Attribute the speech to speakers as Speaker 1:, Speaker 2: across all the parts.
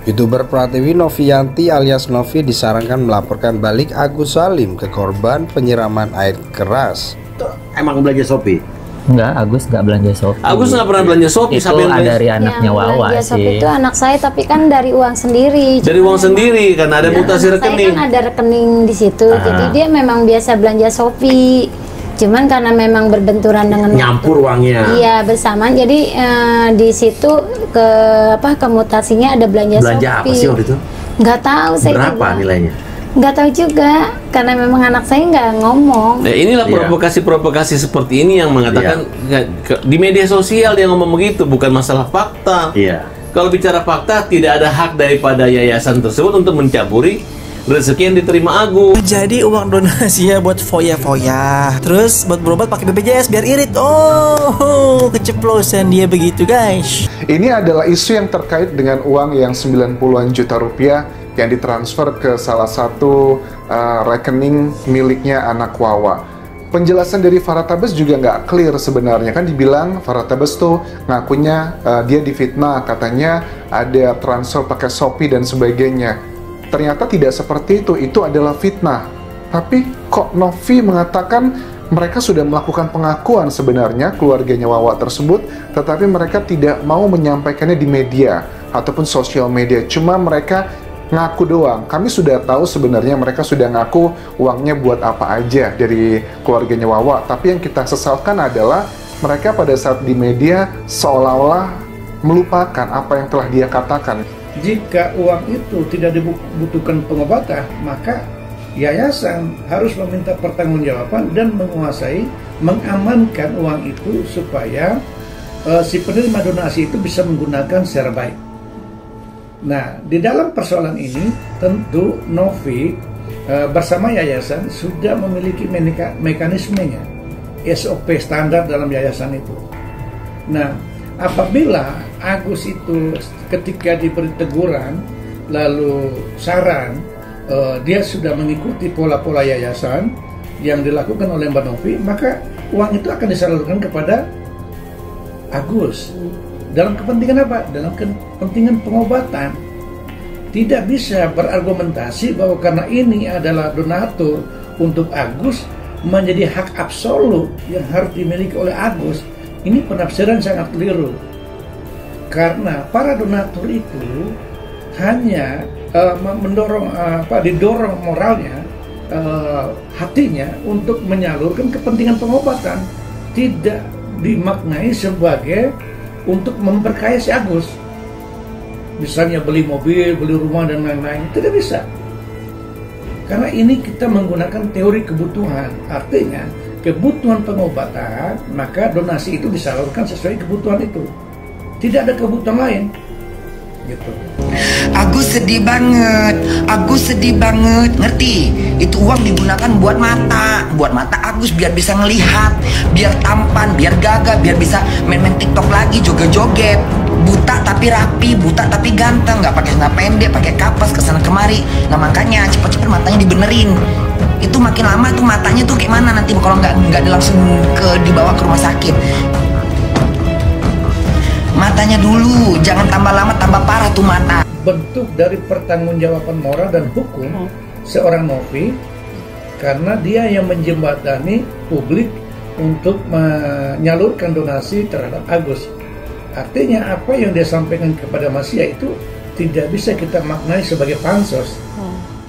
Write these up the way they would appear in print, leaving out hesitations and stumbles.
Speaker 1: YouTuber Pratiwi Novianti alias Novi disarankan melaporkan balik Agus Salim ke korban penyiraman air keras.
Speaker 2: Emang belanja Shopee?
Speaker 3: Enggak, Agus nggak belanja Shopee.
Speaker 2: Agus nggak pernah belanja Shopee.
Speaker 3: Itu dari anaknya Wawa
Speaker 4: belanja
Speaker 3: sih.
Speaker 4: Shopee itu anak saya, tapi kan dari uang sendiri.
Speaker 2: Dari uang sendiri, karena ada mutasi rekening.
Speaker 4: Saya kan ada rekening di situ, jadi dia memang biasa belanja Shopee. Cuman karena memang berbenturan dengan
Speaker 2: nyampur uangnya.
Speaker 4: Iya, bersamaan. Jadi di situ ke mutasinya ada belanja
Speaker 2: Shopee. Apa sih waktu itu?
Speaker 4: Nggak tahu saya.
Speaker 2: Berapa juga nilainya?
Speaker 4: Nggak tahu juga, karena memang anak saya nggak ngomong.
Speaker 2: Nah, inilah provokasi-provokasi seperti ini yang mengatakan di media sosial dia ngomong begitu, bukan masalah fakta. Iya. Kalau bicara fakta, tidak ada hak daripada yayasan tersebut untuk mencampuri rezeki yang diterima Agus.
Speaker 5: Jadi uang donasinya buat foya-foya, terus buat berobat pakai BPJS biar irit. Oh, keceplosan dia begitu, guys.
Speaker 6: Ini adalah isu yang terkait dengan uang yang 90-an juta rupiah yang ditransfer ke salah satu rekening miliknya anak Wawa. Penjelasan dari Farah Tabes juga nggak clear sebenarnya. Kan dibilang Farah Tabes tuh ngakunya dia difitnah, katanya ada transfer pakai Shopee dan sebagainya. Ternyata tidak seperti itu adalah fitnah. Tapi kok Novi mengatakan mereka sudah melakukan pengakuan sebenarnya keluarganya Wawa tersebut, tetapi mereka tidak mau menyampaikannya di media ataupun sosial media. Cuma mereka ngaku doang. Kami sudah tahu sebenarnya mereka sudah ngaku uangnya buat apa aja dari keluarganya Wawa. Tapi yang kita sesalkan adalah mereka pada saat di media seolah-olah melupakan apa yang telah dia katakan.
Speaker 7: Jika uang itu tidak dibutuhkan pengobatan, maka yayasan harus meminta pertanggungjawaban dan mengamankan uang itu supaya si penerima donasi itu bisa menggunakan secara baik. Nah, di dalam persoalan ini tentu Novi bersama yayasan sudah memiliki mekanismenya, SOP standar dalam yayasan itu. Nah, apabila Agus itu ketika diberi teguran lalu saran, dia sudah mengikuti pola-pola yayasan yang dilakukan oleh Mbak Novi, maka uang itu akan disalurkan kepada Agus. Dalam kepentingan apa? Dalam kepentingan pengobatan. Tidak bisa berargumentasi bahwa karena ini adalah donatur untuk Agus menjadi hak absolut yang harus dimiliki oleh Agus. Ini penafsiran sangat keliru. Karena para donatur itu hanya didorong moralnya, hatinya untuk menyalurkan kepentingan pengobatan, tidak dimaknai sebagai untuk memperkaya si Agus. Misalnya beli mobil, beli rumah dan lain-lain, tidak bisa. Karena ini kita menggunakan teori kebutuhan, artinya kebutuhan pengobatan, maka donasi itu disalurkan sesuai kebutuhan itu. Tidak ada kebutuhan lain, gitu.
Speaker 8: Agus sedih banget, ngerti? Itu uang digunakan buat mata Agus biar bisa ngelihat, biar tampan, biar gagah, biar bisa main-main TikTok lagi, joget-joget. Buta tapi rapi, buta tapi ganteng, nggak pakai celana pendek, pakai kapas kesana kemari. Nah makanya cepet-cepet matanya dibenerin. Itu makin lama tuh matanya tuh kayak mana nanti kalau nggak langsung dibawa ke rumah sakit. Matanya dulu, jangan tambah lama tambah parah tuh mata.
Speaker 7: Bentuk dari pertanggungjawaban moral dan hukum seorang Novi, karena dia yang menjembatani publik untuk menyalurkan donasi terhadap Agus. Artinya apa yang dia sampaikan kepada manusia itu tidak bisa kita maknai sebagai pansos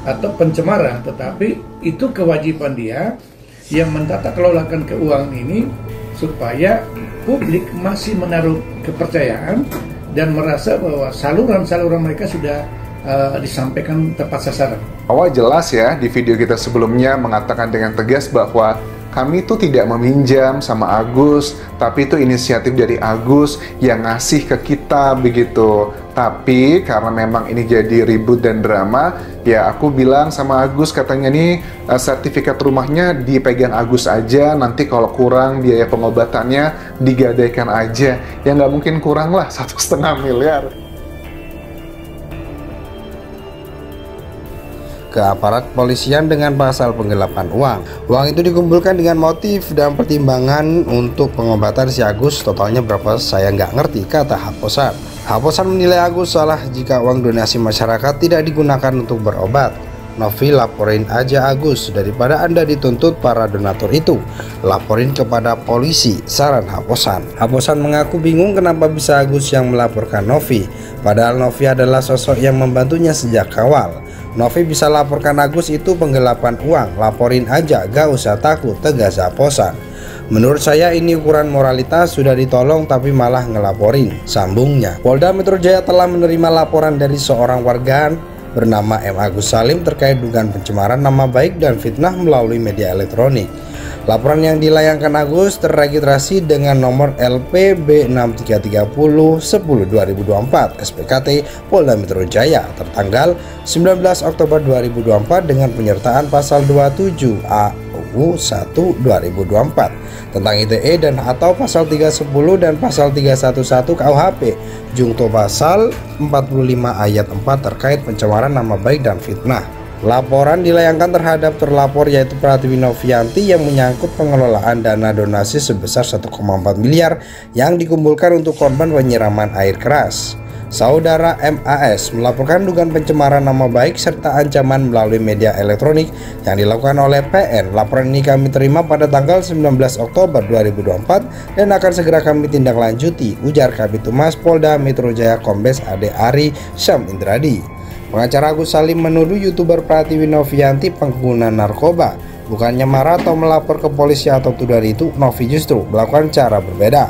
Speaker 7: atau pencemaran, tetapi itu kewajiban dia yang mentata kelolakan keuangan ini supaya publik masih menaruh kepercayaan dan merasa bahwa saluran-saluran mereka sudah disampaikan tepat sasaran.
Speaker 6: Awal jelas ya di video kita sebelumnya mengatakan dengan tegas bahwa kami itu tidak meminjam sama Agus, tapi itu inisiatif dari Agus yang ngasih ke kita begitu. Tapi karena memang ini jadi ribut dan drama, ya aku bilang sama Agus, katanya nih sertifikat rumahnya dipegang Agus aja, nanti kalau kurang biaya pengobatannya digadaikan aja. Ya nggak mungkin kurang lah, 1,5 miliar.
Speaker 1: ke aparat kepolisian dengan pasal penggelapan uang. Uang itu dikumpulkan dengan motif dan pertimbangan untuk pengobatan si Agus. Totalnya berapa saya nggak ngerti, kata Haposan. Haposan menilai Agus salah jika uang donasi masyarakat tidak digunakan untuk berobat. Novi, laporin aja Agus daripada Anda dituntut para donatur itu. Laporin kepada polisi, saran Haposan. Haposan mengaku bingung kenapa bisa Agus yang melaporkan Novi, padahal Novi adalah sosok yang membantunya sejak awal. Novi bisa laporkan Agus itu penggelapan uang, laporin aja, gak usah takut, tegas Haposan. Menurut saya ini ukuran moralitas, sudah ditolong tapi malah ngelaporin, sambungnya. Polda Metro Jaya telah menerima laporan dari seorang warga bernama M. Agus Salim terkait dugaan pencemaran nama baik dan fitnah melalui media elektronik. Laporan yang dilayangkan Agus terregistrasi dengan nomor LPB 6330/10/2024 SPKT Polda Metro Jaya tertanggal 19 Oktober 2024 dengan penyertaan pasal 27 UU 1 2024 tentang ITE dan atau pasal 310 dan pasal 311 KUHP jungto pasal 45 ayat 4 terkait pencemaran nama baik dan fitnah. Laporan dilayangkan terhadap terlapor yaitu Pratiwi Novianti yang menyangkut pengelolaan dana donasi sebesar 1,4 miliar yang dikumpulkan untuk korban penyiraman air keras. Saudara MAS melaporkan dugaan pencemaran nama baik serta ancaman melalui media elektronik yang dilakukan oleh PN. Laporan ini kami terima pada tanggal 19 Oktober 2024 dan akan segera kami tindak lanjuti, ujar Kabid Humas Polda Metro Jaya Kombes Ade Ari Syam Indradi. Pengacara Agus Salim menuduh YouTuber Pratiwi Novianti pengguna narkoba. Bukannya marah atau melapor ke polisi atau tudar itu, Novi justru melakukan cara berbeda.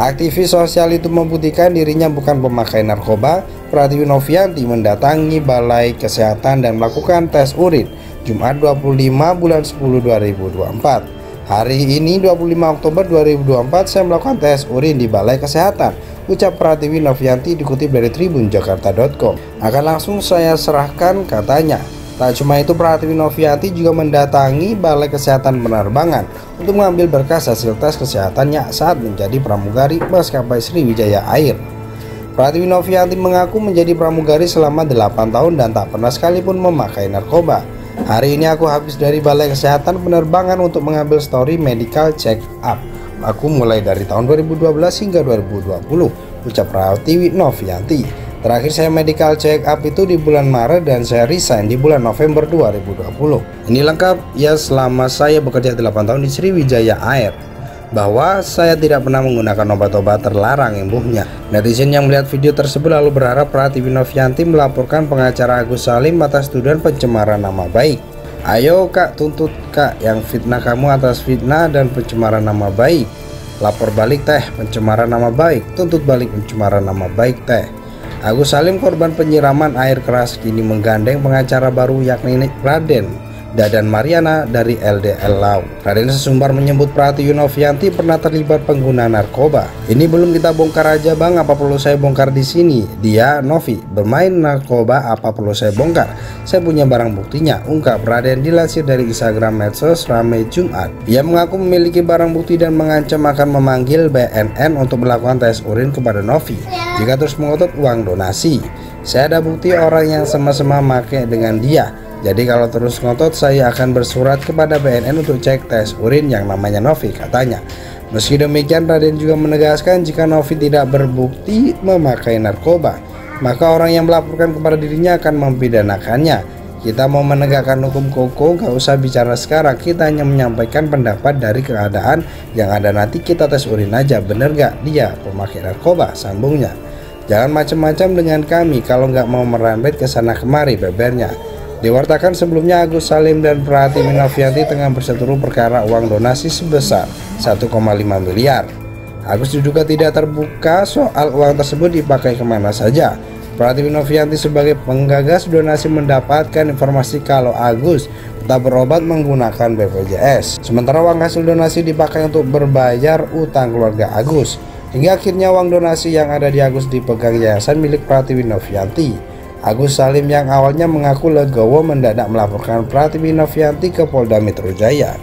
Speaker 1: Aktivis sosial itu membuktikan dirinya bukan pemakai narkoba. Pratiwi Novianti mendatangi Balai Kesehatan dan melakukan tes urin Jumat 25 bulan 10 2024. Hari ini 25 Oktober 2024 saya melakukan tes urin di Balai Kesehatan, ucap Pratiwi Novianti dikutip dari tribunjakarta.com. Akan langsung saya serahkan, katanya. Tak cuma itu, Pratiwi Novianti juga mendatangi Balai Kesehatan Penerbangan untuk mengambil berkas hasil tes kesehatannya saat menjadi pramugari maskapai Sriwijaya Air. Pratiwi Novianti mengaku menjadi pramugari selama 8 tahun dan tak pernah sekalipun memakai narkoba. Hari ini aku habis dari Balai Kesehatan Penerbangan untuk mengambil story medical check up. Aku mulai dari tahun 2012 hingga 2020, ucap Pratiwi Novianti. Terakhir saya medical check up itu di bulan Maret dan saya resign di bulan November 2020. Ini lengkap ya selama saya bekerja 8 tahun di Sriwijaya Air, bahwa saya tidak pernah menggunakan obat-obat terlarang, imbuhnya. Netizen yang melihat video tersebut lalu berharap Pratiwi Novianti melaporkan pengacara Agus Salim atas tuduhan pencemaran nama baik. Ayo kak, tuntut kak yang fitnah kamu atas fitnah dan pencemaran nama baik. Lapor balik teh pencemaran nama baik, tuntut balik pencemaran nama baik teh. Agus Salim, korban penyiraman air keras, kini menggandeng pengacara baru yakni Raden Dadan Mariana dari LDL Lau. Raden sesumbar menyebut Pratiwi Novianti pernah terlibat pengguna narkoba. Ini belum kita bongkar aja bang, apa perlu saya bongkar di sini? Dia Novi bermain narkoba, apa perlu saya bongkar? Saya punya barang buktinya, ungkap Raden dilansir dari Instagram medsos Rame Jumat. Ia mengaku memiliki barang bukti dan mengancam akan memanggil BNN untuk melakukan tes urin kepada Novi jika terus mengotot uang donasi. Saya ada bukti orang yang sama-sama make dengan dia. Jadi kalau terus ngotot saya akan bersurat kepada BNN untuk cek tes urin yang namanya Novi, katanya. Meski demikian, Raden juga menegaskan jika Novi tidak berbukti memakai narkoba, maka orang yang melaporkan kepada dirinya akan mempidanakannya. Kita mau menegakkan hukum koko, gak usah bicara sekarang, kita hanya menyampaikan pendapat dari keadaan yang ada, nanti kita tes urin aja, bener gak dia pemakai narkoba, sambungnya. Jangan macam-macam dengan kami kalau nggak mau merembet ke sana kemari, bebernya. Diwartakan sebelumnya Agus Salim dan Pratiwi Novianti tengah berseteru perkara uang donasi sebesar 1,5 miliar. Agus diduga tidak terbuka soal uang tersebut dipakai kemana saja. Pratiwi Novianti sebagai penggagas donasi mendapatkan informasi kalau Agus tetap berobat menggunakan BPJS. Sementara uang hasil donasi dipakai untuk berbayar utang keluarga Agus. Hingga akhirnya uang donasi yang ada di Agus dipegang yayasan milik Pratiwi Novianti. Agus Salim yang awalnya mengaku legowo mendadak melaporkan Pratiwi Novianti ke Polda Metro Jaya.